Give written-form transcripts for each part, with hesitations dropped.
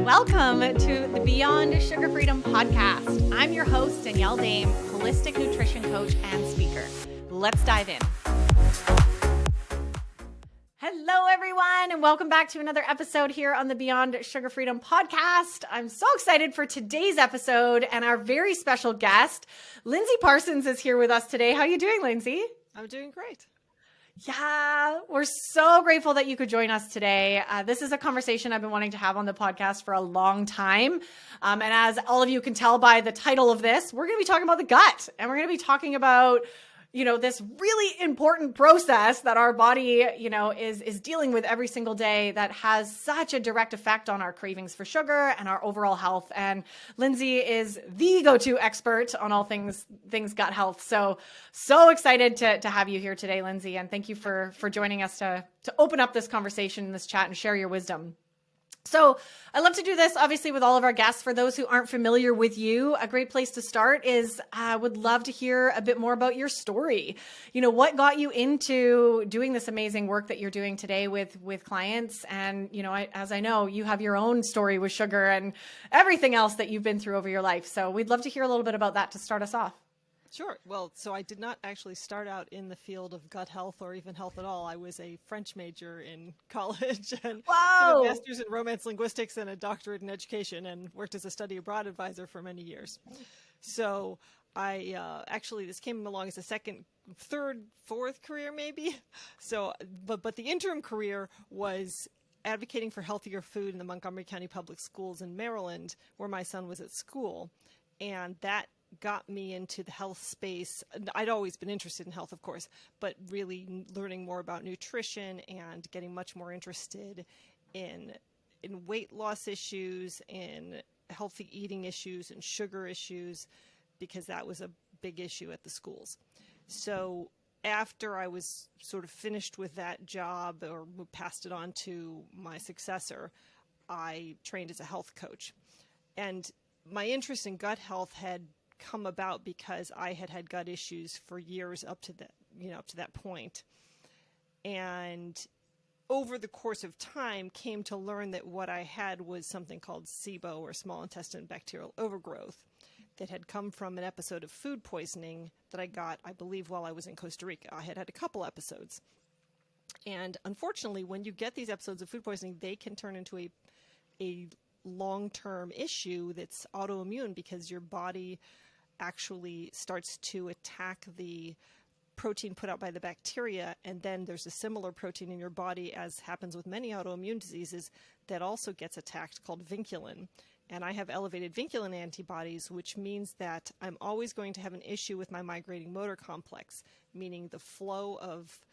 Welcome to the Beyond Sugar Freedom podcast. I'm your host, Danielle Dame, holistic nutrition coach and speaker. Let's dive in. Hello, everyone, and welcome back to another episode here on the Beyond Sugar Freedom podcast. I'm so excited for today's episode and our very special guest, Lindsey Parsons, is here with us today. How are you doing, Lindsey? I'm doing great. Yeah, we're so grateful that you could join us today. This is a conversation I've been wanting to have on the podcast for a long time. And as all of you can tell by the title of this, we're going to be talking about the gut, and we're going to be talking about this really important process that our body, is dealing with every single day that has such a direct effect on our cravings for sugar and our overall health. And Lindsey is the go-to expert on all things gut health. So excited to have you here today, Lindsey. And thank you for joining us to open up this conversation, this chat, and share your wisdom. So I love to do this, obviously, with all of our guests. For those who aren't familiar with you, a great place to start is I would love to hear a bit more about your story. What got you into doing this amazing work that you're doing today with clients? And, as I know, you have your own story with sugar and everything else that you've been through over your life. So we'd love to hear a little bit about that to start us off. Sure. Well, so I did not actually start out in the field of gut health or even health at all. I was a French major in college and Wow. a master's in Romance linguistics and a doctorate in education, and worked as a study abroad advisor for many years. So I this came along as a second, third, fourth career maybe. So, but the interim career was advocating for healthier food in the Montgomery County Public Schools in Maryland, where my son was at school, and that got me into the health space. I'd always been interested in health, of course, but really learning more about nutrition and getting much more interested in weight loss issues, in healthy eating issues, and sugar issues, because that was a big issue at the schools. So after I was sort of finished with that job or passed it on to my successor, I trained as a health coach. And my interest in gut health had come about because I had gut issues for years up to that point. And over the course of time came to learn that what I had was something called SIBO, or small intestine bacterial overgrowth, that had come from an episode of food poisoning that I got, I believe, while I was in Costa Rica. I had a couple episodes. And unfortunately, when you get these episodes of food poisoning, they can turn into a long-term issue that's autoimmune, because your body actually starts to attack the protein put out by the bacteria, and then there's a similar protein in your body, as happens with many autoimmune diseases, that also gets attacked, called vinculin. And I have elevated vinculin antibodies, which means that I'm always going to have an issue with my migrating motor complex, meaning the flow of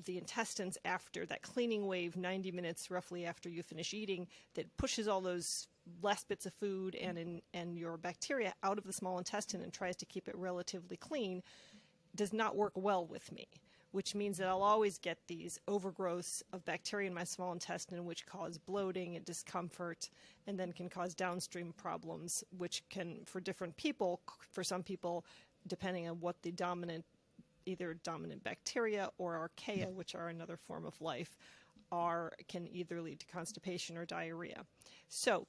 the intestines after that cleaning wave, 90 minutes roughly after you finish eating, that pushes all those last bits of food and your bacteria out of the small intestine and tries to keep it relatively clean, does not work well with me, which means that I'll always get these overgrowths of bacteria in my small intestine, which cause bloating and discomfort, and then can cause downstream problems, which can, for different people, for some people, depending on what the either dominant bacteria or archaea, which are another form of life, can either lead to constipation or diarrhea. So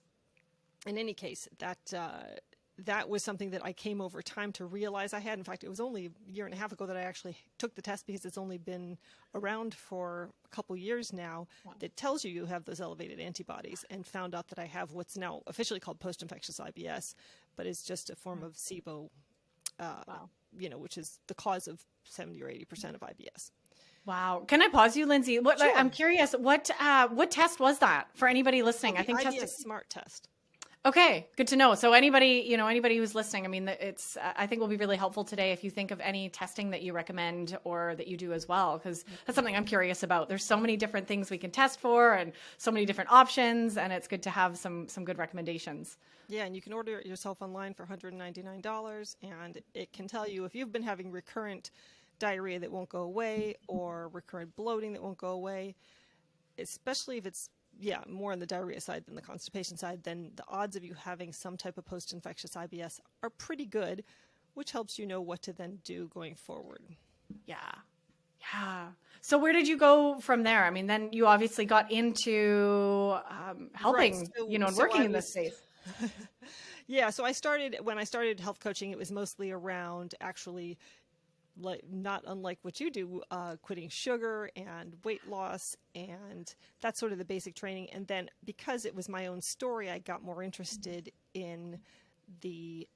in any case, that was something that I came over time to realize I had. In fact, it was only a year and a half ago that I actually took the test, because it's only been around for a couple years now. Wow. That tells you have those elevated antibodies, and found out that I have what's now officially called post-infectious IBS, but it's just a form of SIBO, wow. Which is the cause of 70 or 80% of IBS. Wow. Can I pause you, Lindsey? Sure. I'm curious, what test was that for anybody listening? I think IBS Smart Test. Okay, good to know. So anybody who's listening, I mean, I think will be really helpful today if you think of any testing that you recommend or that you do as well, because that's something I'm curious about. There's so many different things we can test for and so many different options, and it's good to have some good recommendations. Yeah, and you can order it yourself online for $199, and it can tell you if you've been having recurrent diarrhea that won't go away, or recurrent bloating that won't go away, especially if it's more on the diarrhea side than the constipation side, then the odds of you having some type of post-infectious IBS are pretty good, which helps you know what to then do going forward. Yeah. Yeah. So where did you go from there? I mean, then you obviously got into Right. helping, and So working I in this was, space. yeah. So when I started health coaching, it was mostly around actually, like, not unlike what you do, quitting sugar and weight loss, and that's sort of the basic training. And then because it was my own story, I got more interested in the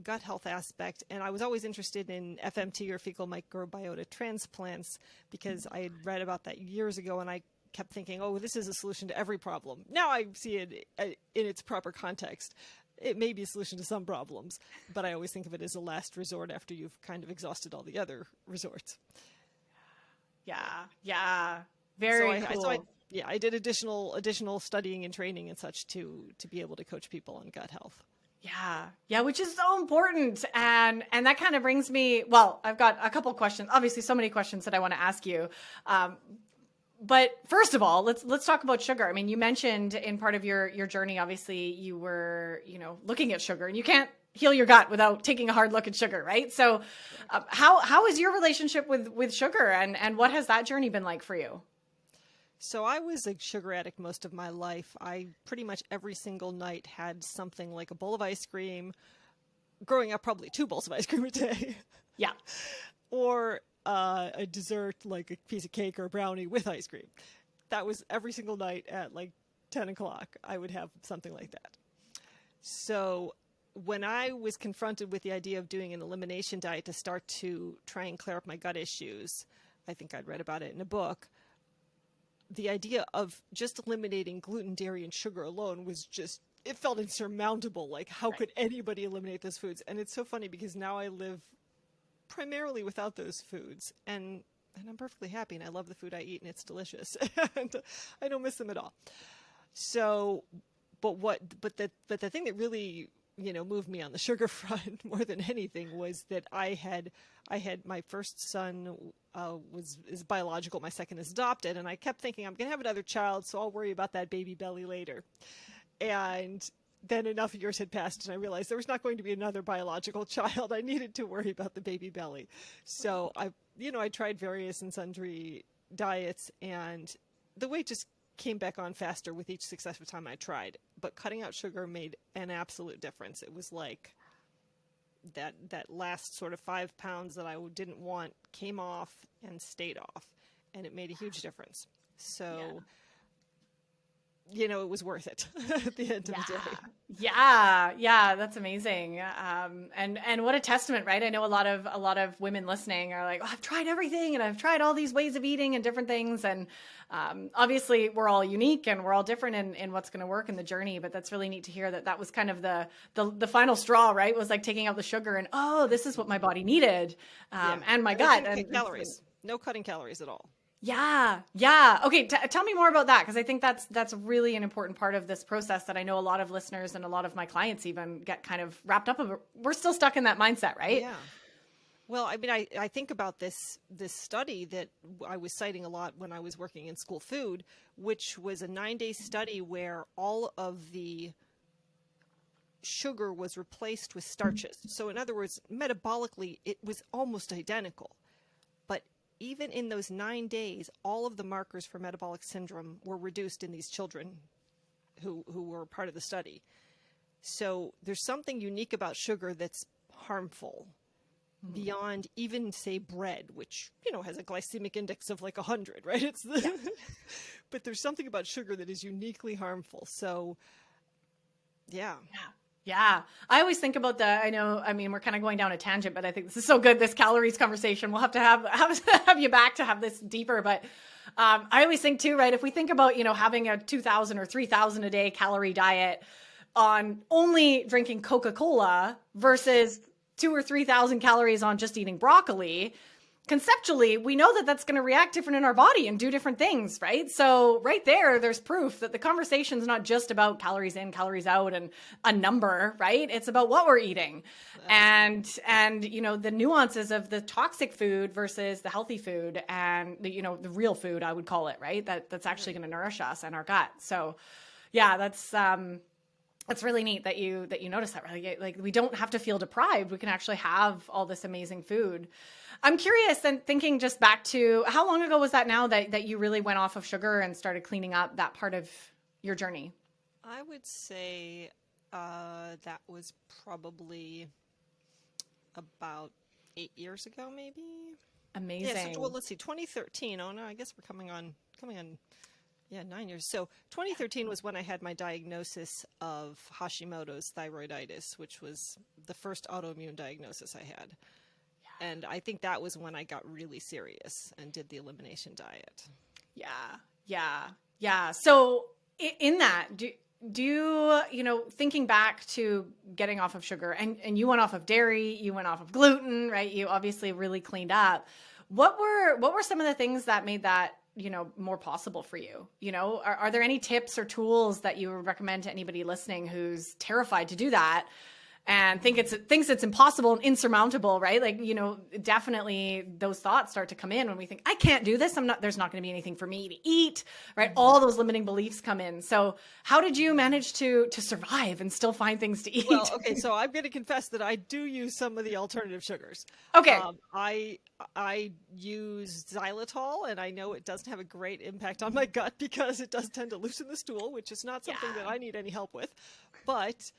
gut health aspect, and I was always interested in FMT, or fecal microbiota transplants, because I had read about that years ago, and I kept thinking, oh, this is a solution to every problem. Now I see it in its proper context. It may be a solution to some problems, but I always think of it as a last resort after you've kind of exhausted all the other resorts. Yeah. Yeah. Very cool. I did additional studying and training and such to be able to coach people on gut health. Yeah. Yeah, which is so important. And that kind of brings me, well, I've got a couple questions, obviously so many questions that I want to ask you. But first of all, let's talk about sugar. I mean, you mentioned in part of your journey, obviously you were, looking at sugar, and you can't heal your gut without taking a hard look at sugar, right? So how is your relationship with sugar, and what has that journey been like for you? So I was a sugar addict most of my life. I pretty much every single night had something like a bowl of ice cream. Growing up, probably 2 bowls of ice cream a day. Yeah. Or a dessert, like a piece of cake or a brownie with ice cream. That was every single night at like 10 o'clock. I would have something like that. So when I was confronted with the idea of doing an elimination diet to start to try and clear up my gut issues, I think I'd read about it in a book. The idea of just eliminating gluten, dairy, and sugar alone was just, it felt insurmountable. Like, how could anybody eliminate those foods? And it's so funny because now I live primarily without those foods, and I'm perfectly happy, and I love the food I eat, and it's delicious, and I don't miss them at all. So, but the thing that really, moved me on the sugar front more than anything was that I had my first son is biological, my second is adopted, and I kept thinking, I'm gonna have another child, so I'll worry about that baby belly later. And then enough years had passed, and I realized there was not going to be another biological child. I needed to worry about the baby belly. So I tried various and sundry diets, and the weight just came back on faster with each successive time I tried. But cutting out sugar made an absolute difference. It was like that last sort of 5 pounds that I didn't want came off and stayed off, and it made a huge difference. So, it was worth it at the end of the day. Yeah, that's amazing. And what a testament, right? I know a lot of women listening are like, oh, I've tried everything, and I've tried all these ways of eating and different things. And obviously we're all unique and we're all different in what's going to work in the journey. But that's really neat to hear that was kind of the final straw, right? Was like taking out the sugar and, oh, this is what my body needed. And my gut. And calories. No cutting calories at all. Yeah. Okay. Tell me more about that, because I think that's really an important part of this process that I know a lot of listeners and a lot of my clients even get kind of wrapped up. We're still stuck in that mindset, right? Yeah. Well, I mean, I think about this study that I was citing a lot when I was working in school food, which was a 9-day study where all of the sugar was replaced with starches. So in other words, metabolically, it was almost identical. But even in those 9 days, all of the markers for metabolic syndrome were reduced in these children who were part of the study. So there's something unique about sugar that's harmful beyond even, say, bread, which, has a glycemic index of like 100, right? But there's something about sugar that is uniquely harmful. So, yeah. Yeah. I always think about we're kind of going down a tangent, but I think this is so good, this calories conversation. We'll have to have you back to have this deeper. But I always think too, right, if we think about, having a 2,000 or 3,000 a day calorie diet on only drinking Coca-Cola versus 2,000 or 3,000 calories on just eating broccoli, conceptually, we know that that's going to react different in our body and do different things, right? So right there's proof that the conversation is not just about calories in, calories out, and a number, right? It's about what we're eating. And the nuances of the toxic food versus the healthy food, and the real food, I would call it, right? That's actually going to nourish us and our gut. So yeah, It's really neat that you notice that, right? Like we don't have to feel deprived. We can actually have all this amazing food. I'm curious, and thinking just back to how long ago was that now that you really went off of sugar and started cleaning up that part of your journey? I would say that was probably about 8 years ago, maybe. Yeah, Amazing. so well, let's see, 2013. Oh no, I guess we're coming on, yeah, 9 years. So 2013 was when I had my diagnosis of Hashimoto's thyroiditis, which was the first autoimmune diagnosis I had. And I think that was when I got really serious and did the elimination diet. Yeah. So in that, do you, thinking back to getting off of sugar and you went off of dairy, you went off of gluten, right? You obviously really cleaned up. What were some of the things that made that, more possible for you? Are there any tips or tools that you would recommend to anybody listening who's terrified to do that and thinks it's impossible and insurmountable, right? Like, definitely those thoughts start to come in when we think, I can't do this. There's not going to be anything for me to eat, right? All those limiting beliefs come in. So how did you manage to survive and still find things to eat? Well, okay, so I'm going to confess that I do use some of the alternative sugars. Okay. I use xylitol, and I know it doesn't have a great impact on my gut because it does tend to loosen the stool, which is not something that I need any help with. But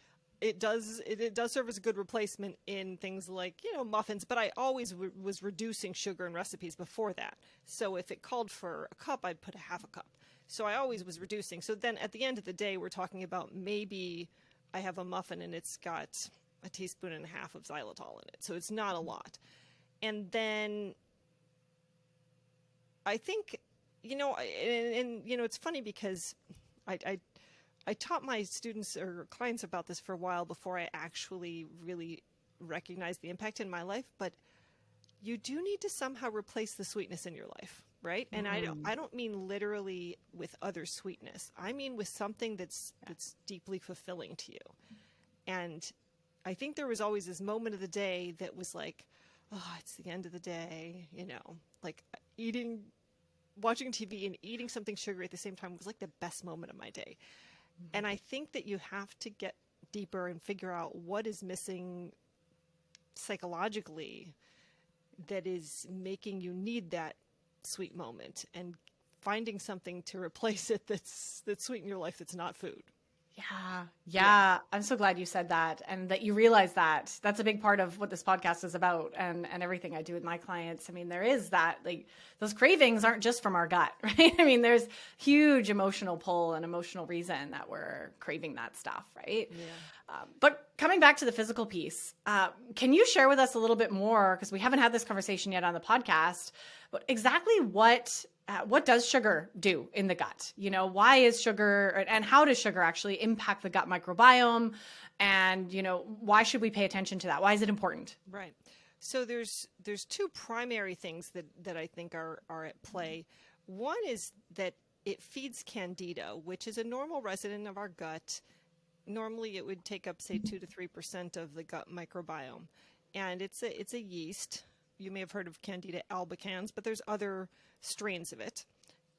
it does serve as a good replacement in things like, muffins, but I always was reducing sugar in recipes before that. So if it called for a cup, I'd put a half a cup. So I always was reducing. So then at the end of the day, we're talking about maybe I have a muffin and it's got a teaspoon and a half of xylitol in it. So it's not a lot. And then I think, it's funny because I taught my students or clients about this for a while before I actually really recognized the impact in my life. But you do need to somehow replace the sweetness in your life, right? And I don't mean literally with other sweetness. I mean with something that's deeply fulfilling to you. And I think there was always this moment of the day that was like, oh, it's the end of the day, like watching TV and eating something sugary at the same time was like the best moment of my day. And I think that you have to get deeper and figure out what is missing psychologically that is making you need that sweet moment and finding something to replace it that's sweet in your life that's not food. Yeah. I'm so glad you said that and that you realize that. That's a big part of what this podcast is about and everything I do with my clients. I mean, there is that, like, those cravings aren't just from our gut, right? I mean, there's huge emotional pull and emotional reason that we're craving that stuff, right? Yeah. But coming back to the physical piece, can you share with us a little bit more, because we haven't had this conversation yet on the podcast, but exactly what does sugar do in the gut? Why is sugar, and how does sugar actually impact the gut microbiome? And, why should we pay attention to that? Why is it important? Right. So there's two primary things that I think are at play. One is that it feeds Candida, which is a normal resident of our gut. Normally it would take up, say, 2 to 3% of the gut microbiome. And it's a yeast. You may have heard of Candida albicans, but there's other strains of it.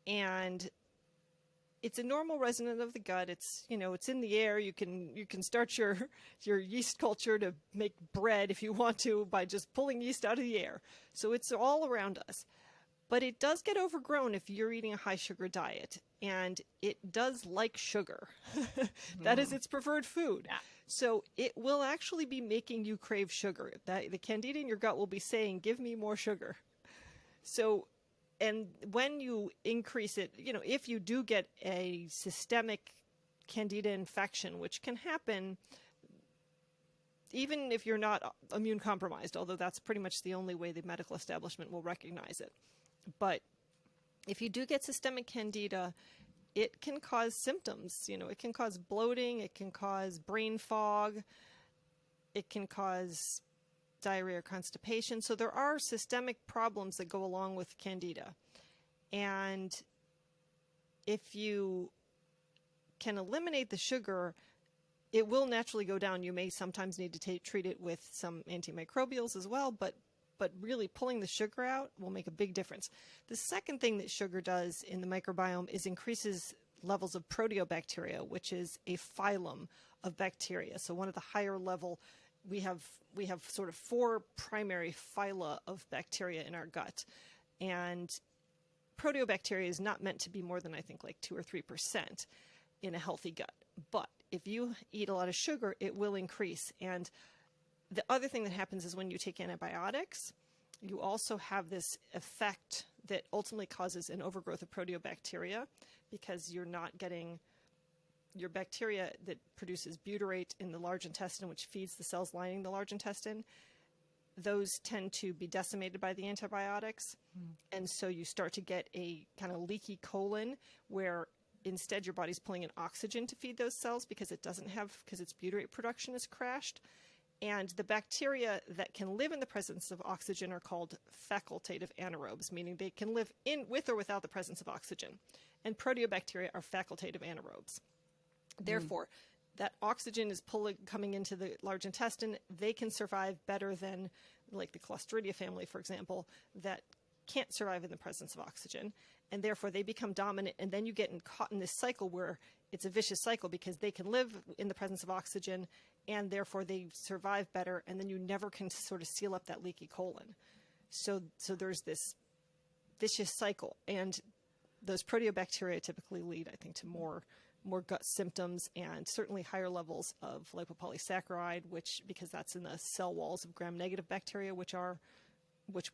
And it's a normal resident of the gut. It's, it's in the air. You can start your yeast culture to make bread if you want to by just pulling yeast out of the air. So it's all around us. But it does get overgrown if you're eating a high sugar diet, and it does like sugar. That is its preferred food. Yeah. So it will actually be making you crave sugar. The Candida in your gut will be saying, give me more sugar. So, and when you increase it, if you do get a systemic Candida infection, which can happen even if you're not immune compromised, although that's pretty much the only way the medical establishment will recognize it. But if you do get systemic Candida, it can cause symptoms. It can cause bloating, it can cause brain fog, it can cause diarrhea or constipation. So there are systemic problems that go along with Candida. And if you can eliminate the sugar, it will naturally go down. You may sometimes need to treat it with some antimicrobials as well, but really pulling the sugar out will make a big difference. The second thing that sugar does in the microbiome is increases levels of proteobacteria, which is a phylum of bacteria. So one of the higher level, we have sort of 4 primary phyla of bacteria in our gut. And proteobacteria is not meant to be more than, I think, like 2 or 3% in a healthy gut. But if you eat a lot of sugar, it will increase. And the other thing that happens is when you take antibiotics, you also have this effect that ultimately causes an overgrowth of proteobacteria, because you're not getting your bacteria that produces butyrate in the large intestine, which feeds the cells lining the large intestine. Those tend to be decimated by the antibiotics. And so you start to get a kind of leaky colon, where instead your body's pulling in oxygen to feed those cells because its butyrate production is crashed. And the bacteria that can live in the presence of oxygen are called facultative anaerobes, meaning they can live in with or without the presence of oxygen. And proteobacteria are facultative anaerobes. Therefore, that oxygen is coming into the large intestine. They can survive better than, like the Clostridia family, for example, that can't survive in the presence of oxygen. And therefore, they become dominant. And then you get caught in this cycle where it's a vicious cycle, because they can live in the presence of oxygen, and therefore they survive better. And then you never can sort of seal up that leaky colon. So there's this vicious cycle. And those proteobacteria typically lead, I think, to more gut symptoms, and certainly higher levels of lipopolysaccharide, because that's in the cell walls of gram-negative bacteria, which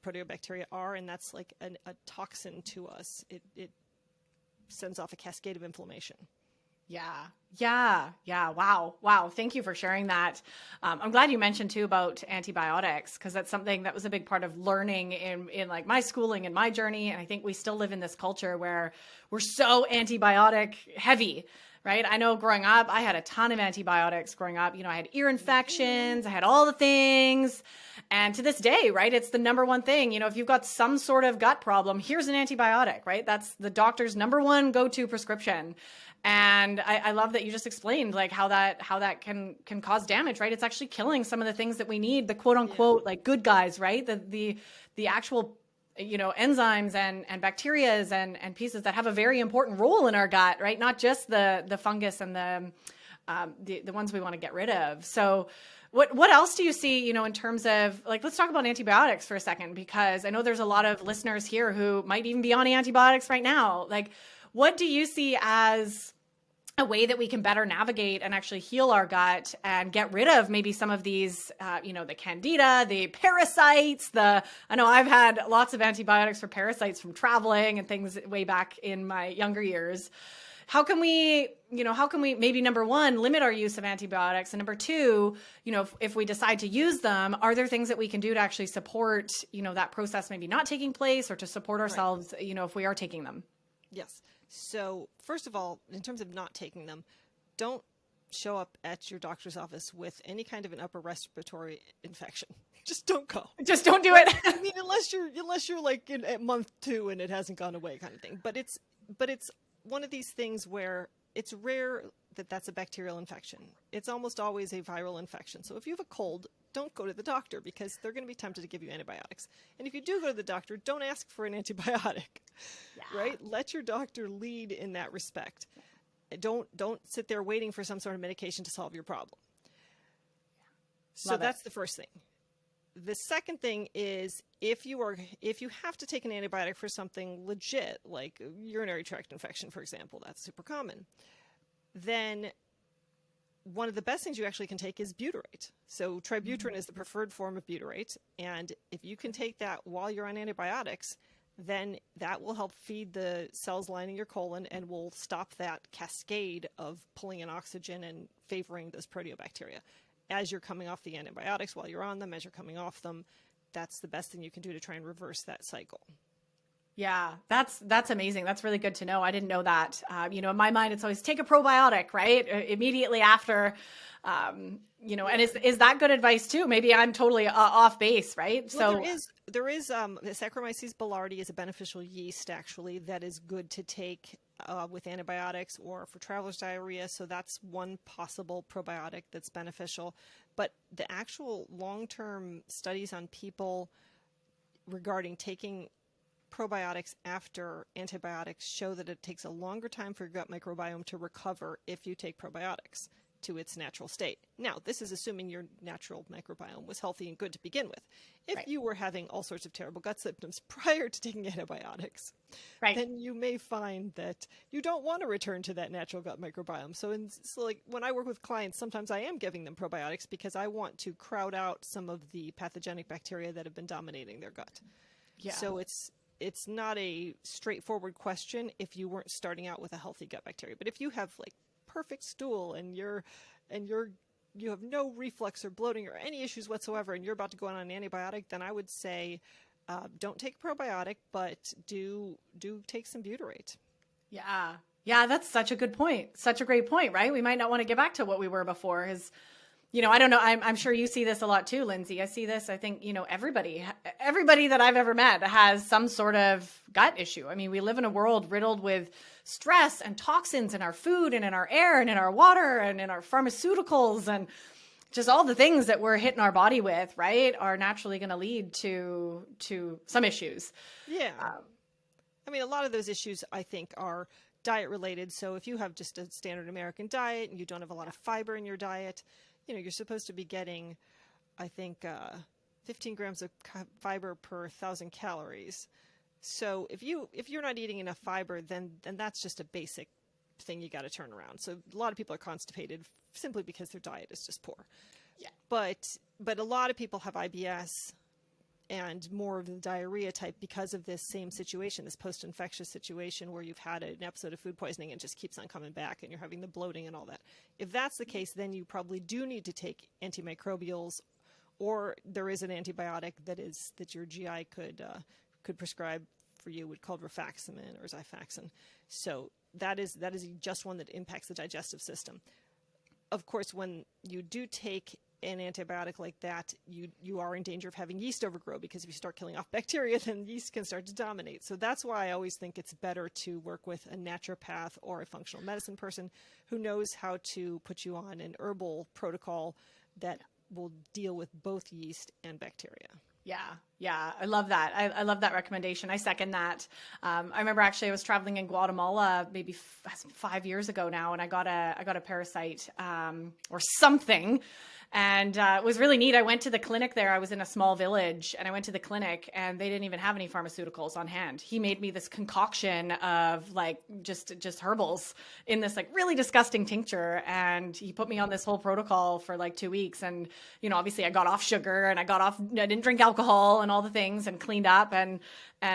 proteobacteria are, and that's like a toxin to us. It sends off a cascade of inflammation. Yeah. Wow. Thank you for sharing that. I'm glad you mentioned too about antibiotics, because that's something that was a big part of learning in like my schooling and my journey. And I think we still live in this culture where we're so antibiotic heavy, right? I know growing up, I had a ton of antibiotics growing up. I had ear infections, I had all the things. And to this day, right, it's the number one thing. If you've got some sort of gut problem, here's an antibiotic, right? That's the doctor's number one go-to prescription. And I love that you just explained like how that can cause damage, right? It's actually killing some of the things that we need, the quote unquote like good guys, right? The actual enzymes and bacterias and pieces that have a very important role in our gut, right? Not just the fungus and the ones we want to get rid of. So what else do you see, in terms of like, let's talk about antibiotics for a second, because I know there's a lot of listeners here who might even be on antibiotics right now. Like, what do you see as a way that we can better navigate and actually heal our gut and get rid of maybe some of these, the Candida, the parasites, I know I've had lots of antibiotics for parasites from traveling and things way back in my younger years. How can we maybe number one, limit our use of antibiotics? And number two, if we decide to use them, are there things that we can do to actually support, that process maybe not taking place, or to support ourselves, right, if we are taking them? Yes. So first of all, in terms of not taking them, don't show up at your doctor's office with any kind of an upper respiratory infection. Just don't go. Just don't do it. I mean, unless you're like at month 2 and it hasn't gone away, kind of thing. But it's one of these things where it's rare that that's a bacterial infection. It's almost always a viral infection. So if you have a cold, don't go to the doctor, because they're going to be tempted to give you antibiotics. And if you do go to the doctor, don't ask for an antibiotic, right? Let your doctor lead in that respect. Don't sit there waiting for some sort of medication to solve your problem. So that's the first thing. The second thing is, if you have to take an antibiotic for something legit, like urinary tract infection, for example, that's super common, then one of the best things you actually can take is butyrate. So tributrin is the preferred form of butyrate. And if you can take that while you're on antibiotics, then that will help feed the cells lining your colon and will stop that cascade of pulling in oxygen and favoring those proteobacteria. As you're coming off the antibiotics, while you're on them, as you're coming off them, that's the best thing you can do to try and reverse that cycle. Yeah, that's amazing. That's really good to know. I didn't know that. In my mind, it's always take a probiotic, right? Immediately after, and is that good advice too? Maybe I'm totally off base, right? Well, there is the Saccharomyces boulardii is a beneficial yeast, actually, that is good to take with antibiotics or for traveler's diarrhea. So that's one possible probiotic that's beneficial. But the actual long-term studies on people regarding taking probiotics after antibiotics show that it takes a longer time for your gut microbiome to recover if you take probiotics to its natural state. Now, this is assuming your natural microbiome was healthy and good to begin with. If you were having all sorts of terrible gut symptoms prior to taking antibiotics, then you may find that you don't want to return to that natural gut microbiome. So like when I work with clients, sometimes I am giving them probiotics because I want to crowd out some of the pathogenic bacteria that have been dominating their gut. Yeah. So it's not a straightforward question if you weren't starting out with a healthy gut bacteria. But if you have like perfect stool and you have no reflux or bloating or any issues whatsoever and you're about to go on an antibiotic, then I would say don't take a probiotic, but do take some butyrate. Yeah, that's such a good point. Such a great point, right? We might not want to get back to what we were before. I don't know. I'm sure you see this a lot too, Lindsey. I see this. I think, everybody that I've ever met has some sort of gut issue. I mean, we live in a world riddled with stress and toxins in our food and in our air and in our water and in our pharmaceuticals, and just all the things that we're hitting our body with, right, are naturally going to lead to some issues. Yeah. I mean, a lot of those issues, I think, are diet related. So if you have just a standard American diet and you don't have a lot of fiber in your diet, you're supposed to be getting, I think, 15 grams of fiber per 1,000 calories. So if you're not eating enough fiber, then that's just a basic thing you got to turn around. So a lot of people are constipated simply because their diet is just poor. Yeah. But a lot of people have IBS and more of the diarrhea type because of this same situation, this post-infectious situation where you've had an episode of food poisoning and just keeps on coming back and you're having the bloating and all that. If that's the case, then you probably do need to take antimicrobials, or there is an antibiotic that your GI could prescribe for you, called rifaximin or Xifaxan. So that is just one that impacts the digestive system. Of course, when you do take an antibiotic like that, you are in danger of having yeast overgrow, because if you start killing off bacteria, then yeast can start to dominate. So that's why I always think it's better to work with a naturopath or a functional medicine person who knows how to put you on an herbal protocol that will deal with both yeast and bacteria. Yeah. I love that. I love that recommendation. I second that. I remember actually I was traveling in Guatemala maybe 5 years ago now, and I got a parasite or something. And it was really neat. I went to the clinic there. I was in a small village, and I went to the clinic, and they didn't even have any pharmaceuticals on hand. He made me this concoction of like just herbals in this like really disgusting tincture, and he put me on this whole protocol for like 2 weeks. And obviously I got off sugar, and I didn't drink alcohol and all the things, and cleaned up, and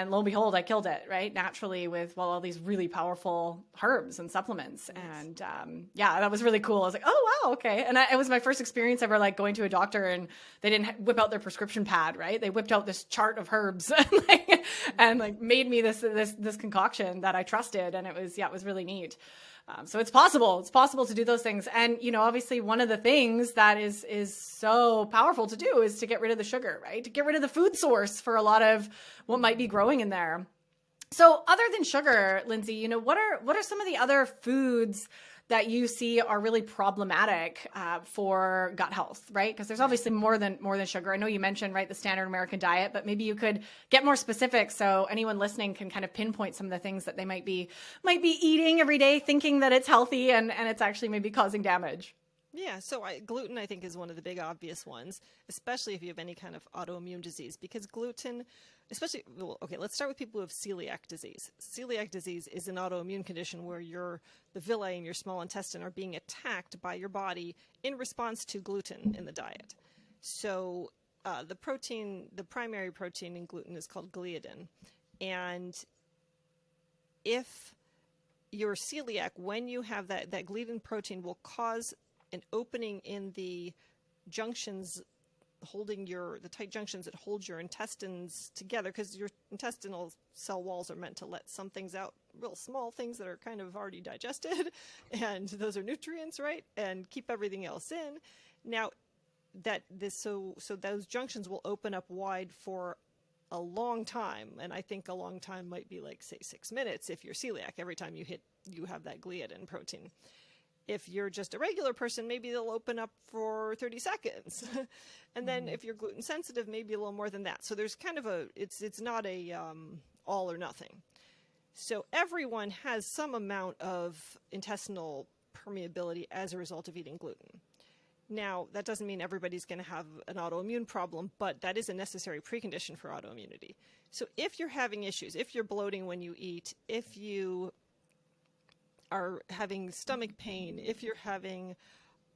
lo and behold, I killed it right naturally with all these really powerful herbs and supplements. Nice. And that was really cool. I was like, oh wow, okay. And it was my first experience ever like going to a doctor, and they didn't whip out their prescription pad, right? They whipped out this chart of herbs and made me this concoction that I trusted, and it was really neat. So it's possible to do those things. And, obviously one of the things that is so powerful to do is to get rid of the sugar, right? To get rid of the food source for a lot of what might be growing in there. So other than sugar, Lindsey, what are some of the other foods that you see are really problematic for gut health, right? Because there's obviously more than sugar. I know you mentioned, right, the standard American diet, but maybe you could get more specific so anyone listening can kind of pinpoint some of the things that they might be eating every day, thinking that it's healthy, and it's actually maybe causing damage. Yeah, so gluten, I think, is one of the big obvious ones, especially if you have any kind of autoimmune disease, because gluten, let's start with people who have celiac disease. Celiac disease is an autoimmune condition where the villi in your small intestine are being attacked by your body in response to gluten in the diet. So the primary protein in gluten is called gliadin. And if you're celiac, when you have that gliadin protein will cause an opening in the junctions the tight junctions that hold your intestines together, because your intestinal cell walls are meant to let some things out, real small things that are kind of already digested, and those are nutrients, right? And keep everything else in. Now, so those junctions will open up wide for a long time, and I think a long time might be like, say, 6 minutes if you're celiac. Every time you have that gliadin protein. If you're just a regular person, maybe they'll open up for 30 seconds. And then if you're gluten sensitive, maybe a little more than that. So there's kind of it's not a all or nothing. So everyone has some amount of intestinal permeability as a result of eating gluten. Now, that doesn't mean everybody's going to have an autoimmune problem, but that is a necessary precondition for autoimmunity. So if you're having issues, if you're bloating when you eat, if you are having stomach pain, if you're having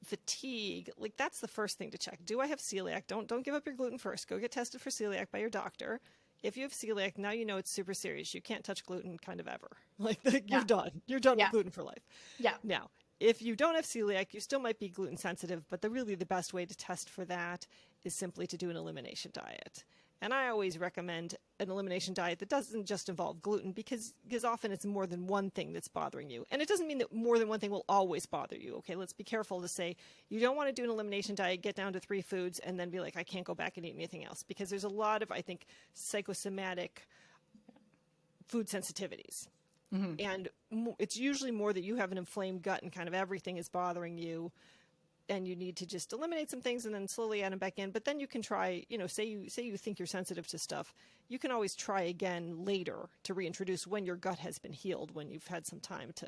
fatigue, like that's the first thing to check. Do I have celiac? Don't give up your gluten first. Go get tested for celiac by your doctor. If you have celiac, now you know it's super serious. You can't touch gluten kind of ever. Like you're done. You're done with gluten for life. Yeah. Now, if you don't have celiac, you still might be gluten sensitive, but really the best way to test for that is simply to do an elimination diet. And I always recommend an elimination diet that doesn't just involve gluten because often it's more than one thing that's bothering you. And it doesn't mean that more than one thing will always bother you. Okay, let's be careful to say you don't want to do an elimination diet, get down to 3 foods, and then be like, I can't go back and eat anything else. Because there's a lot of, I think, psychosomatic food sensitivities. Mm-hmm. And it's usually more that you have an inflamed gut and kind of everything is bothering you. And you need to just eliminate some things and then slowly add them back in. But then you can try, say you think you're sensitive to stuff, you can always try again later to reintroduce when your gut has been healed, when you've had some time to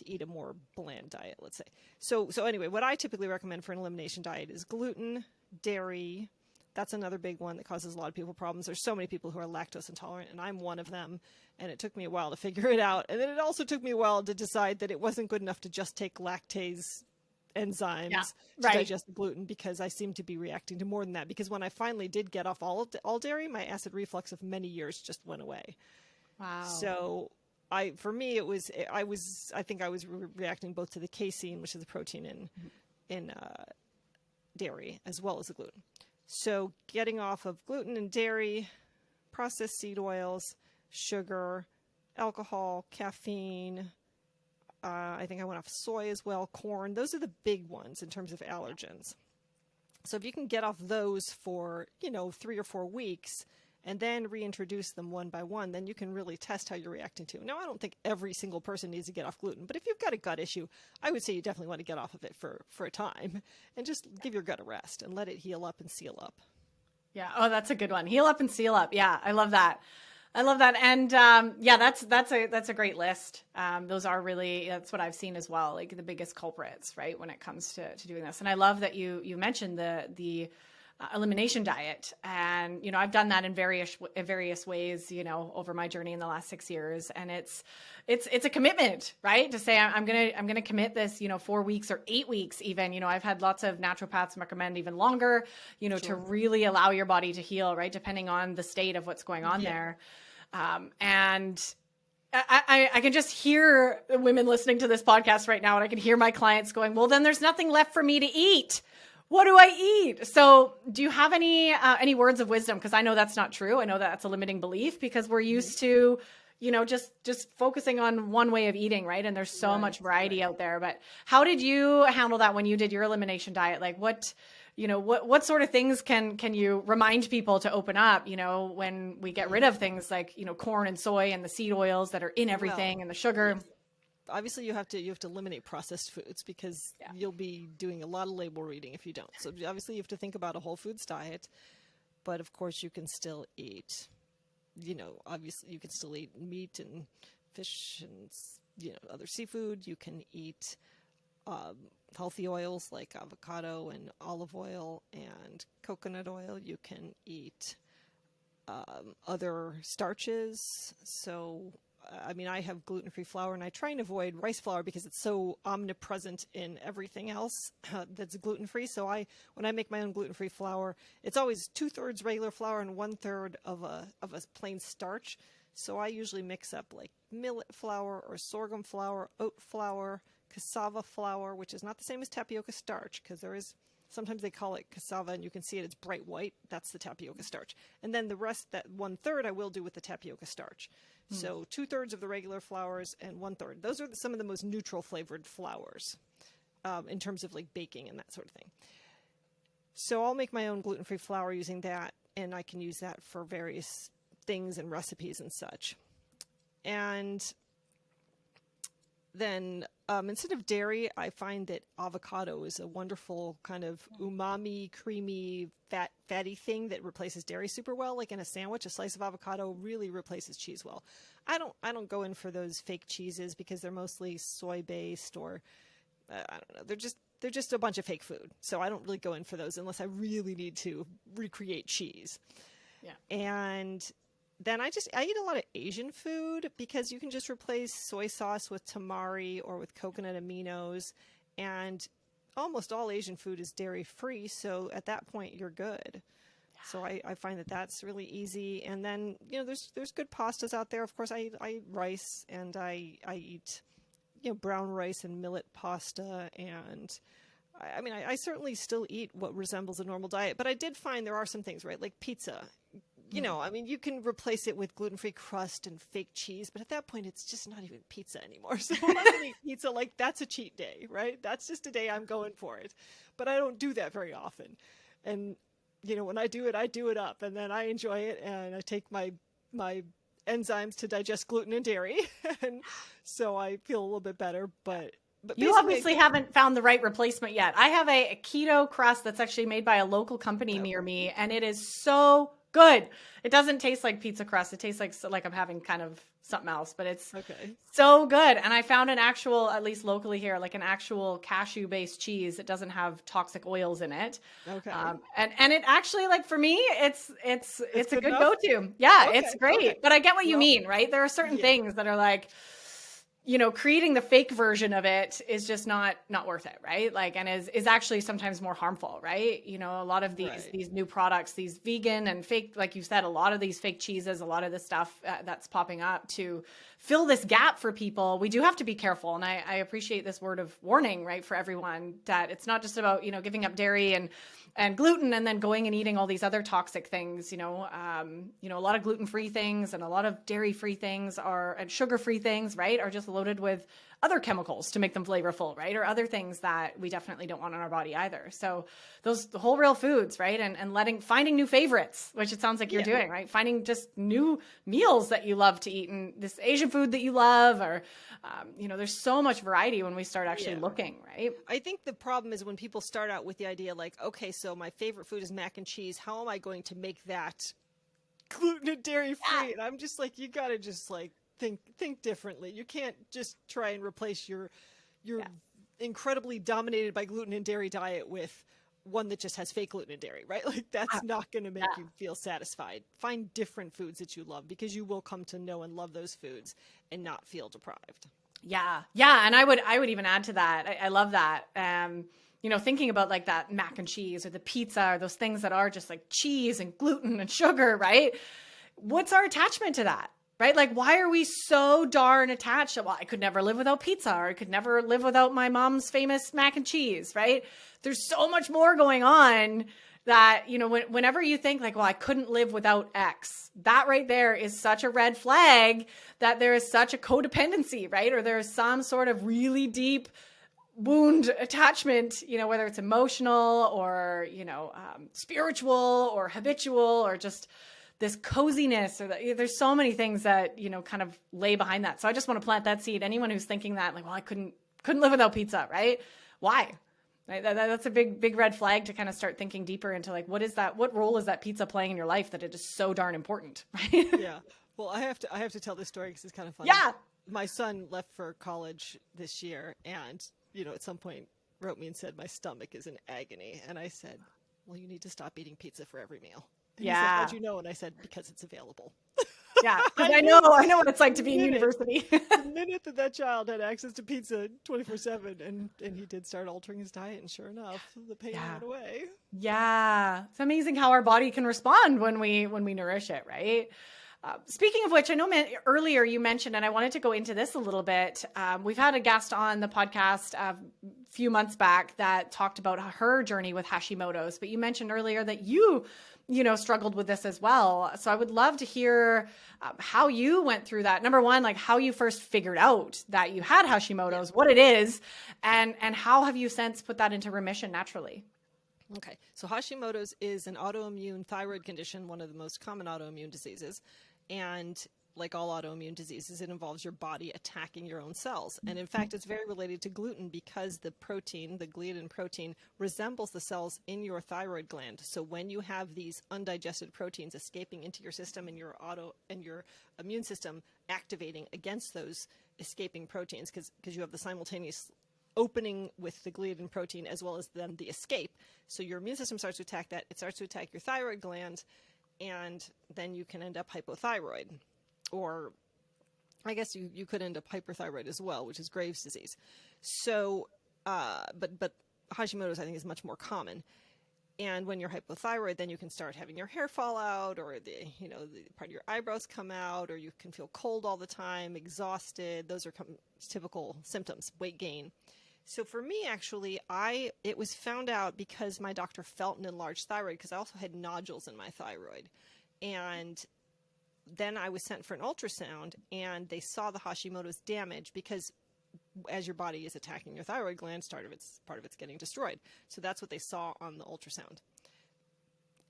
eat a more bland diet, let's say. So anyway, what I typically recommend for an elimination diet is gluten, dairy. That's another big one that causes a lot of people problems. There's so many people who are lactose intolerant, and I'm one of them. And it took me a while to figure it out. And then it also took me a while to decide that it wasn't good enough to just take lactase enzymes to digest the gluten, because I seem to be reacting to more than that. Because when I finally did get off all dairy, my acid reflux of many years just went away. Wow. So I think I was reacting both to the casein, which is the protein in dairy, as well as the gluten. So getting off of gluten and dairy, processed seed oils, sugar, alcohol, caffeine. I think I went off soy as well, corn. Those are the big ones in terms of allergens. So if you can get off those for, 3 or 4 weeks and then reintroduce them one by one, then you can really test how you're reacting to it. Now, I don't think every single person needs to get off gluten, but if you've got a gut issue, I would say you definitely want to get off of it for a time and just give your gut a rest and let it heal up and seal up. Yeah. Oh, that's a good one. Heal up and seal up. Yeah. I love that. And that's a great list. Those are really, that's what I've seen as well, like the biggest culprits, right, when it comes to doing this. And I love that you mentioned the elimination diet. And, I've done that in various ways, over my journey in the last 6 years. And it's a commitment, right? To say, I'm going to commit this, 4 weeks or 8 weeks even. I've had lots of naturopaths recommend even longer, Sure. to really allow your body to heal, right? Depending on the state of what's going on there. And I can just hear the women listening to this podcast right now, and I can hear my clients going, well, then there's nothing left for me to eat. What do I eat? So do you have any words of wisdom? Because I know that's not true. I know that's a limiting belief because we're used to, just focusing on one way of eating, right? And there's so much variety out there. But how did you handle that when you did your elimination diet? Like what sort of things can you remind people to open up, when we get rid of things like, corn and soy and the seed oils that are in everything and the sugar? Yes. Obviously you have to eliminate processed foods because you'll be doing a lot of label reading if you don't. So obviously you have to think about a whole foods diet, but of course you can still eat, obviously you can still eat meat and fish and, other seafood. You can eat healthy oils like avocado and olive oil and coconut oil. You can eat other starches. So I have gluten-free flour, and I try and avoid rice flour because it's so omnipresent in everything else that's gluten-free. So when I make my own gluten-free flour, it's always 2/3 regular flour and 1/3 of a plain starch. So I usually mix up like millet flour or sorghum flour, oat flour, cassava flour, which is not the same as tapioca starch because sometimes they call it cassava and you can see it's bright white. That's the tapioca starch. And then the rest, that 1/3, I will do with the tapioca starch. So 2/3 of the regular flours and 1/3. Those are some of the most neutral flavored flours in terms of like baking and that sort of thing. So I'll make my own gluten-free flour using that, and I can use that for various things and recipes and such. And then instead of dairy, I find that avocado is a wonderful kind of umami, creamy, fatty thing that replaces dairy super well. Like in a sandwich, a slice of avocado really replaces cheese well. I don't go in for those fake cheeses because they're mostly soy based, or I don't know. They're just a bunch of fake food. So I don't really go in for those unless I really need to recreate cheese. Yeah. And then I eat a lot of Asian food because you can just replace soy sauce with tamari or with coconut aminos, and almost all Asian food is dairy free. So at that point, you're good. So I find that that's really easy. And then, there's good pastas out there. Of course, I eat rice, and I eat, brown rice and millet pasta. And I certainly still eat what resembles a normal diet, but I did find there are some things, right? Like pizza. You can replace it with gluten-free crust and fake cheese, but at that point, it's just not even pizza anymore. So when I can eat pizza, like, that's a cheat day, right? That's just a day I'm going for it. But I don't do that very often. And, when I do it up, and then I enjoy it, and I take my enzymes to digest gluten and dairy, and so I feel a little bit better, but you obviously haven't found the right replacement yet. I have a keto crust that's actually made by a local company near me, and it is so good. It doesn't taste like pizza crust. It tastes like I'm having kind of something else, but it's so good. And I found an actual, at least locally here, like an actual cashew-based cheese. It doesn't have toxic oils in it. Okay. And it actually, like, for me, it's a good go-to. Yeah, okay. It's great. Okay. But I get what you mean, right? There are certain things that are like, creating the fake version of it is just not worth it, right? Like, and is actually sometimes more harmful, right? A lot of these new products, these vegan and fake, like you said, a lot of these fake cheeses, a lot of the stuff that's popping up to fill this gap for people. We do have to be careful. And I appreciate this word of warning, right? For everyone, that it's not just about, giving up dairy and gluten and then going and eating all these other toxic things, a lot of gluten-free things and a lot of dairy-free things and sugar-free things, right, are just loaded with other chemicals to make them flavorful, right? Or other things that we definitely don't want in our body either. So the whole real foods, right? And finding new favorites, which it sounds like you're doing, right? Finding just new meals that you love to eat, and this Asian food that you love, or, there's so much variety when we start actually looking, right? I think the problem is when people start out with the idea like, okay, so my favorite food is mac and cheese. How am I going to make that gluten and dairy free? Yeah. And I'm just like, you got to just like, think differently. You can't just try and replace your incredibly dominated by gluten and dairy diet with one that just has fake gluten and dairy, right? Like, that's not going to make you feel satisfied. Find different foods that you love, because you will come to know and love those foods and not feel deprived. Yeah. And I would even add to that. I love that. Thinking about like that mac and cheese or the pizza or those things that are just like cheese and gluten and sugar, right? What's our attachment to that? Right? Like, why are we so darn attached to, well, I could never live without pizza, or I could never live without my mom's famous mac and cheese, right? There's so much more going on that, whenever you think like, well, I couldn't live without X, that right there is such a red flag that there is such a codependency, right? Or there is some sort of really deep wound attachment, whether it's emotional or, spiritual or habitual, or just this coziness, or there's so many things that, kind of lay behind that. So I just want to plant that seed. Anyone who's thinking that, like, well, I couldn't live without pizza, right? Why? Right? That's a big red flag to kind of start thinking deeper into, like, what role is that pizza playing in your life that it is so darn important, right? Yeah. Well, I have to tell this story because it's kind of funny. Yeah. My son left for college this year, and, at some point wrote me and said, my stomach is in agony. And I said, well, you need to stop eating pizza for every meal. And he said, how'd you know? And I said, because it's available. Yeah, because I know what it's like to be in university. The minute that child had access to pizza 24/7, and he did start altering his diet, and sure enough, the pain went away. Yeah, it's amazing how our body can respond when we nourish it, right? Speaking of which, I know earlier you mentioned, and I wanted to go into this a little bit. We've had a guest on the podcast a few months back that talked about her journey with Hashimotos, but you mentioned earlier that you struggled with this as well. So I would love to hear how you went through that. Number one, like how you first figured out that you had Hashimotos, what it is, and how have you since put that into remission naturally? Okay, so Hashimoto's is an autoimmune thyroid condition, one of the most common autoimmune diseases. And like all autoimmune diseases, it involves your body attacking your own cells. And in fact, it's very related to gluten because the protein, the gliadin protein, resembles the cells in your thyroid gland. So when you have these undigested proteins escaping into your system and your immune system activating against those escaping proteins, because you have the simultaneous opening with the gliadin protein as well as then the escape. So your immune system starts to attack that. It starts to attack your thyroid gland, and then you can end up hypothyroid. Or I guess you could end up hyperthyroid as well, which is Graves' disease. So, but Hashimoto's, I think, is much more common. And when you're hypothyroid, then you can start having your hair fall out, or the part of your eyebrows come out, or you can feel cold all the time, exhausted. Those are typical symptoms, weight gain. So for me, actually, it was found out because my doctor felt an enlarged thyroid, because I also had nodules in my thyroid. And then I was sent for an ultrasound, and they saw the Hashimoto's damage because as your body is attacking your thyroid gland, part of it's getting destroyed. So that's what they saw on the ultrasound.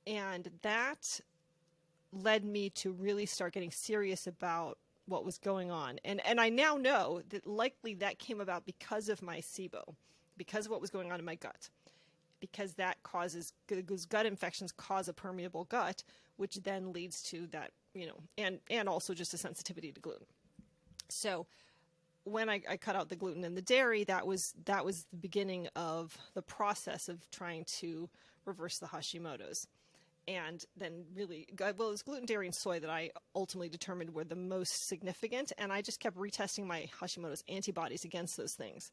And that led me to really start getting serious about what was going on. And I now know that likely that came about because of my SIBO, because of what was going on in my gut. Because those gut infections cause a permeable gut, which then leads to that, and also just a sensitivity to gluten. So when I cut out the gluten and the dairy, that was the beginning of the process of trying to reverse the Hashimoto's. And then really, it was gluten, dairy, and soy that I ultimately determined were the most significant. And I just kept retesting my Hashimoto's antibodies against those things.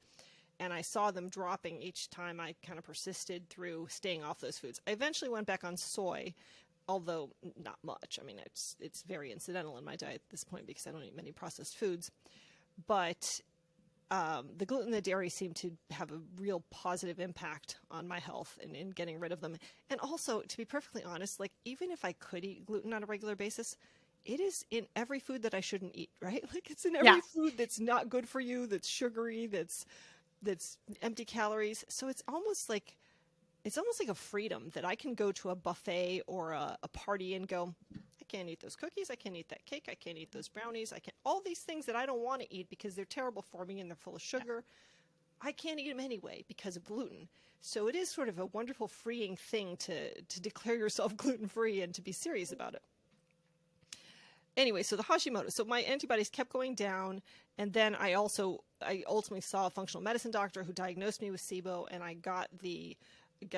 And I saw them dropping each time I kind of persisted through staying off those foods. I eventually went back on soy, although not much. I mean, it's very incidental in my diet at this point because I don't eat many processed foods. But the gluten and the dairy seemed to have a real positive impact on my health and in getting rid of them. And also, to be perfectly honest, like even if I could eat gluten on a regular basis, it is in every food that I shouldn't eat, right? Like it's in every food that's not good for you, that's sugary, that's empty calories. So it's almost like a freedom that I can go to a buffet or a party and go, I can't eat those cookies, I can't eat that cake, I can't eat those brownies, all these things that I don't want to eat because they're terrible for me and they're full of sugar. I can't eat them anyway because of gluten. So it is sort of a wonderful freeing thing to declare yourself gluten-free and to be serious about it. Anyway, so the Hashimoto. So my antibodies kept going down, and then I ultimately saw a functional medicine doctor who diagnosed me with SIBO, and I got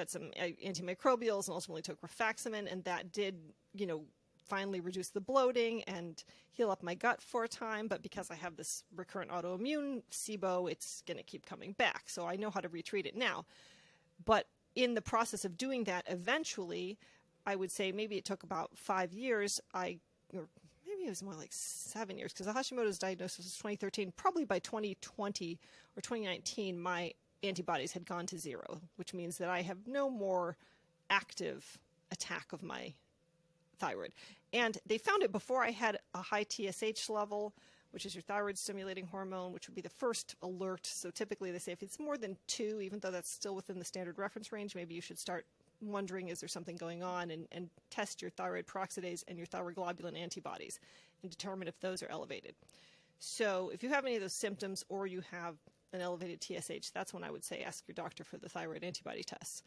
some antimicrobials and ultimately took rifaximin, and that did, finally reduce the bloating and heal up my gut for a time. But because I have this recurrent autoimmune SIBO, it's going to keep coming back. So I know how to retreat it now. But in the process of doing that, eventually, I would say maybe it took about 5 years, or maybe it was more like 7 years, because the Hashimoto's diagnosis was 2013. Probably by 2020 or 2019, my antibodies had gone to zero, which means that I have no more active attack of my thyroid. And they found it before I had a high TSH level, which is your thyroid stimulating hormone, which would be the first alert. So typically they say if it's more than 2, even though that's still within the standard reference range, maybe you should start wondering, is there something going on, and test your thyroid peroxidase and your thyroglobulin antibodies and determine if those are elevated. So if you have any of those symptoms or you have an elevated TSH, that's when I would say ask your doctor for the thyroid antibody tests.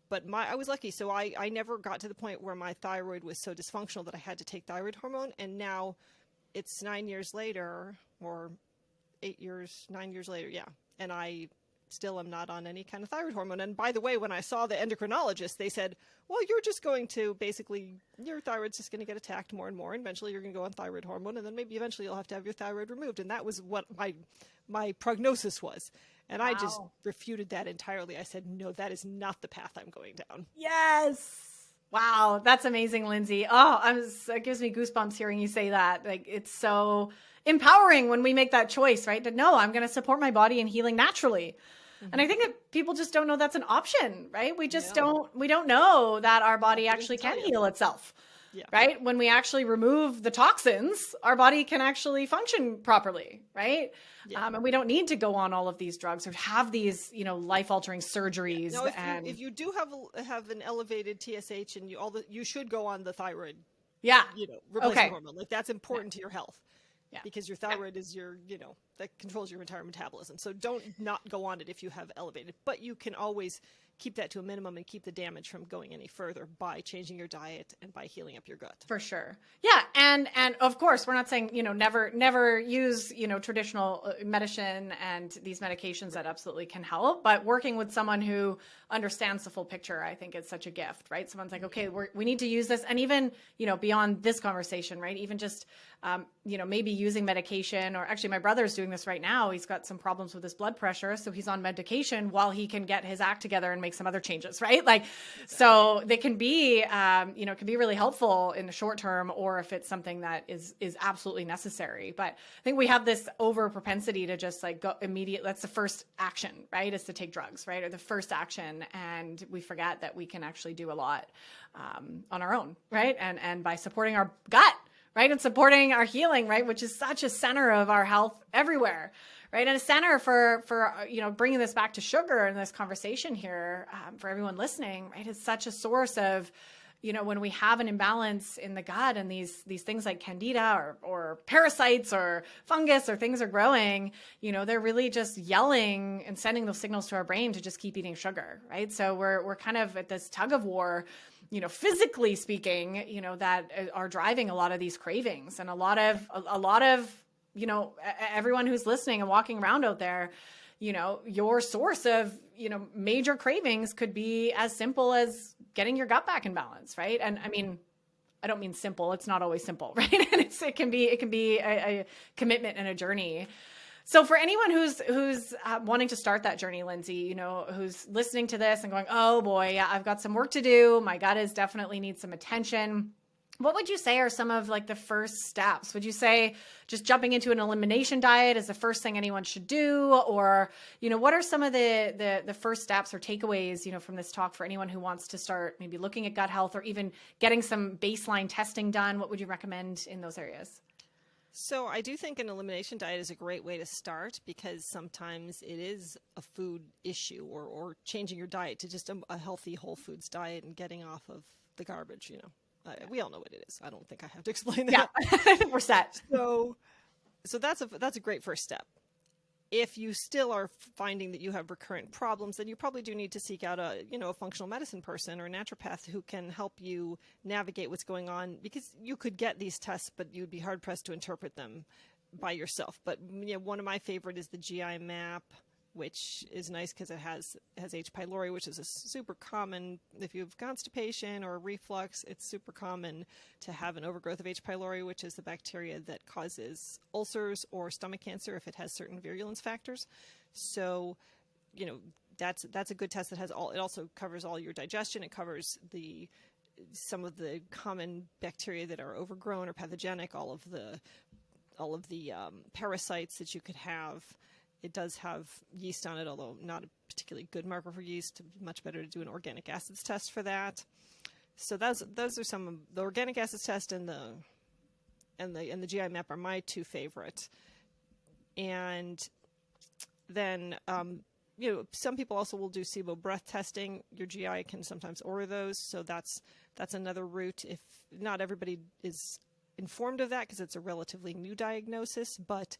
But I was lucky. So I never got to the point where my thyroid was so dysfunctional that I had to take thyroid hormone. And now it's 9 years later, or 9 years later. Yeah. And I still am not on any kind of thyroid hormone. And by the way, when I saw the endocrinologist, they said, well, you're just going to your thyroid's just going to get attacked more and more. And eventually you're going to go on thyroid hormone. And then maybe eventually you'll have to have your thyroid removed. And that was what my prognosis was. And wow. I just refuted that entirely. I said, no, that is not the path I'm going down. Yes. Wow. That's amazing, Lindsey. Oh, it gives me goosebumps hearing you say that. Like, it's so empowering when we make that choice, right? No, I'm going to support my body in healing naturally. Mm-hmm. And I think that people just don't know that's an option, right? We just don't know that our body actually can heal itself. Yeah. Right? When we actually remove the toxins, our body can actually function properly, right? Yeah. And we don't need to go on all of these drugs or have these, life-altering surgeries. Yeah. Now, if you do have an elevated TSH and you should go on the thyroid, replacement hormone. Like that's important to your health. Yeah. because your thyroid is that controls your entire metabolism. So don't not go on it if you have elevated, but you can always keep that to a minimum and keep the damage from going any further by changing your diet and by healing up your gut. For sure. Yeah. And of course, we're not saying, never use, traditional medicine and these medications that absolutely can help, but working with someone who understands the full picture, I think is such a gift, right? Someone's like, okay, we need to use this. And even, beyond this conversation, right? Even just, maybe using medication, or actually my brother's doing this right now. He's got some problems with his blood pressure. So he's on medication while he can get his act together and make some other changes, right? Like, so they can be, can be really helpful in the short term, or if it's something that is absolutely necessary. But I think we have this over propensity to just like go immediate. That's the first action, right? Is to take drugs, right? Or the first action. And we forget that we can actually do a lot on our own, right? And by supporting our gut, right? And supporting our healing, right? Which is such a center of our health everywhere, right? And a center for bringing this back to sugar in this conversation here for everyone listening, right? Is such a source of, when we have an imbalance in the gut and these things like Candida or parasites or fungus or things are growing, they're really just yelling and sending those signals to our brain to just keep eating sugar, right? So we're kind of at this tug of war, physically speaking, that are driving a lot of these cravings, and a lot of everyone who's listening and walking around out there, your source of, major cravings could be as simple as getting your gut back in balance, right? And I mean, I don't mean simple. It's not always simple, right? And it can be a commitment and a journey. So for anyone who's wanting to start that journey, Lindsey, who's listening to this and going, oh boy, yeah, I've got some work to do. My gut is definitely needs some attention. What would you say are some of like the first steps? Would you say just jumping into an elimination diet is the first thing anyone should do? Or, what are some of the first steps or takeaways, from this talk for anyone who wants to start maybe looking at gut health or even getting some baseline testing done? What would you recommend in those areas? So I do think an elimination diet is a great way to start, because sometimes it is a food issue, or changing your diet to just a healthy whole foods diet and getting off of the garbage, We all know what it is. I don't think I have to explain that. Yeah, we're set. So that's a great first step. If you still are finding that you have recurrent problems, then you probably do need to seek out a functional medicine person or a naturopath who can help you navigate what's going on, because you could get these tests, but you'd be hard pressed to interpret them by yourself. But one of my favorite is the GI map, which is nice because it has H. pylori, which is a super common, if you have constipation or reflux, it's super common to have an overgrowth of H. pylori, which is the bacteria that causes ulcers or stomach cancer if it has certain virulence factors. So, that's a good test that has all. It also covers all your digestion. It covers some of the common bacteria that are overgrown or pathogenic, all of the parasites that you could have. It does have yeast on it, although not a particularly good marker for yeast. Much better to do an organic acids test for that. So those are some of the organic acids test and the GI map are my two favorite. And then some people also will do SIBO breath testing. Your GI can sometimes order those, so that's another route. If not everybody is informed of that because it's a relatively new diagnosis, but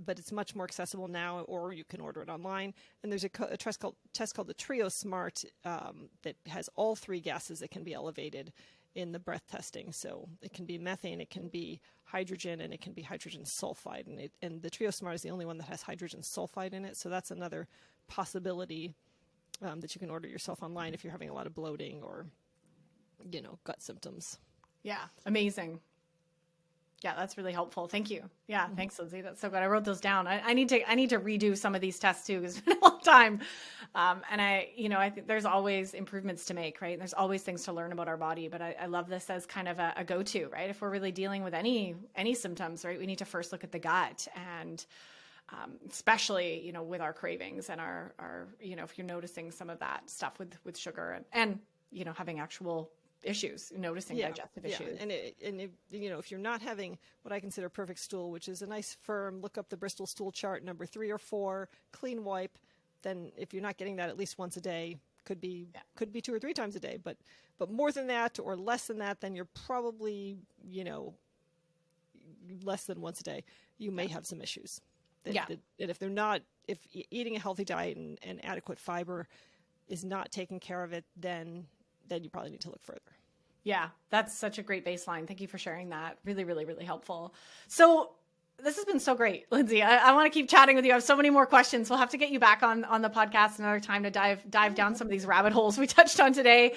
it's much more accessible now, or you can order it online. And there's a test called the Trio Smart that has all three gases that can be elevated in the breath testing. So it can be methane, it can be hydrogen, and it can be hydrogen sulfide. And the Trio Smart is the only one that has hydrogen sulfide in it. So that's another possibility that you can order yourself online if you're having a lot of bloating or, gut symptoms. Yeah, amazing. Yeah, that's really helpful. Thank you. Yeah, thanks, Lindsey. That's so good. I wrote those down. I need to redo some of these tests too, because it's been a long time. And I think there's always improvements to make, right? There's always things to learn about our body. But I love this as kind of a go-to, right? If we're really dealing with any symptoms, right, we need to first look at the gut, and especially with our cravings and our if you're noticing some of that stuff with sugar and having actual issues, noticing digestive issues. And if you're not having what I consider perfect stool, which is a nice firm, look up the Bristol stool chart, number 3 or 4, clean wipe, then if you're not getting that at least once a day, could be 2 or 3 times a day, but more than that or less than that, then you're probably, less than once a day, you may have some issues. And if eating a healthy diet and adequate fiber is not taking care of it, then you probably need to look further. Yeah, that's such a great baseline. Thank you for sharing that. Really, really, really helpful. So this has been so great, Lindsey. I want to keep chatting with you. I have so many more questions. We'll have to get you back on the podcast another time to dive down some of these rabbit holes we touched on today.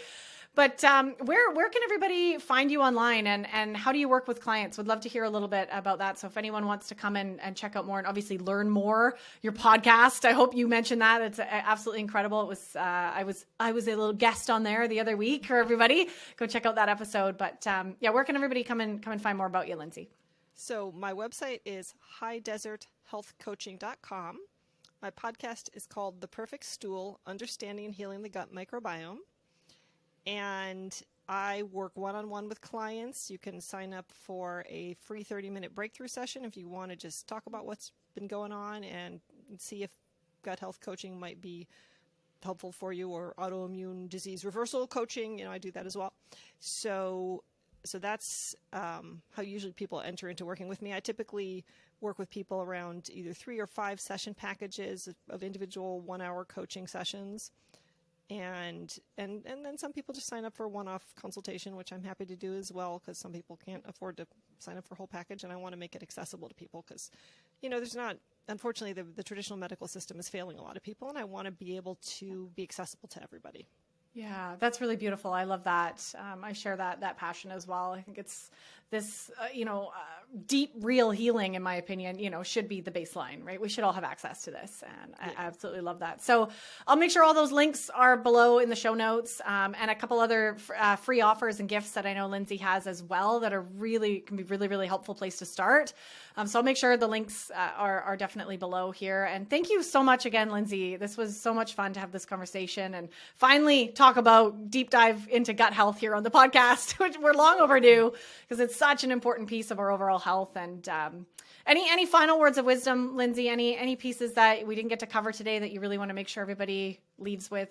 But where can everybody find you online, and how do you work with clients? Would love to hear a little bit about that. So if anyone wants to come in and check out more and obviously learn more, your podcast, I hope you mentioned that. It's absolutely incredible. It was I was a little guest on there the other week for everybody. Go check out that episode. But where can everybody come and find more about you, Lindsey? So my website is highdeserthealthcoaching.com. My podcast is called The Perfect Stool, Understanding and Healing the Gut Microbiome. And I work one-on-one with clients. You can sign up for a free 30-minute breakthrough session if you want to just talk about what's been going on and see if gut health coaching might be helpful for you, or autoimmune disease reversal coaching. I do that as well. So that's how usually people enter into working with me. I typically work with people around either 3 or 5 session packages of individual 1-hour coaching sessions. And then some people just sign up for a one-off consultation, which I'm happy to do as well, because some people can't afford to sign up for a whole package, and I want to make it accessible to people because, there's not, unfortunately, the traditional medical system is failing a lot of people, and I want to be able to be accessible to everybody. Yeah, that's really beautiful. I love that. I share that passion as well. I think it's this, deep, real healing, in my opinion, should be the baseline, right? We should all have access to this. And I absolutely love that. So I'll make sure all those links are below in the show notes, and a couple other free offers and gifts that I know Lindsey has as well that can be really, really helpful place to start. So I'll make sure the links are definitely below here. And thank you so much again, Lindsey. This was so much fun to have this conversation and finally talk about deep dive into gut health here on the podcast, which we're long overdue because it's such an important piece of our overall health. And any final words of wisdom, Lindsey, any pieces that we didn't get to cover today that you really want to make sure everybody leaves with?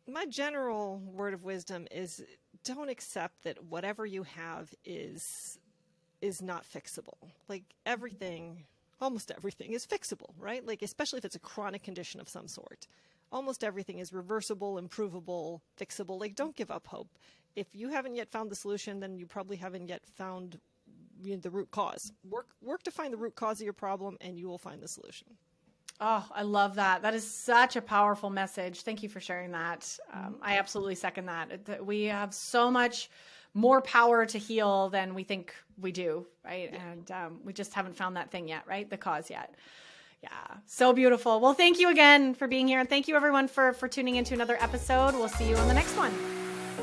My general word of wisdom is don't accept that whatever you have is not fixable. Like almost everything is fixable, right? Like, especially if it's a chronic condition of some sort. Almost everything is reversible, improvable, fixable. Like, don't give up hope. If you haven't yet found the solution, then you probably haven't yet found the root cause. Work to find the root cause of your problem, and you will find the solution. Oh, I love that. That is such a powerful message. Thank you for sharing that. I absolutely second that. We have so much more power to heal than we think we do, right? Yeah. And we just haven't found that thing yet, right? The cause yet. Yeah, so beautiful. Well, thank you again for being here. And thank you everyone for tuning into another episode. We'll see you on the next one.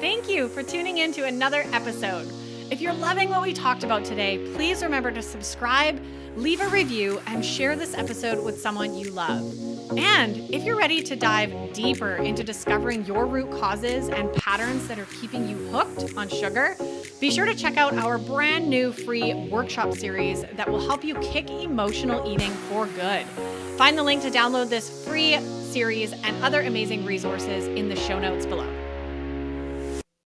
Thank you for tuning into another episode. If you're loving what we talked about today, please remember to subscribe, leave a review, and share this episode with someone you love. And if you're ready to dive deeper into discovering your root causes and patterns that are keeping you hooked on sugar, be sure to check out our brand new free workshop series that will help you kick emotional eating for good. Find the link to download this free series and other amazing resources in the show notes below.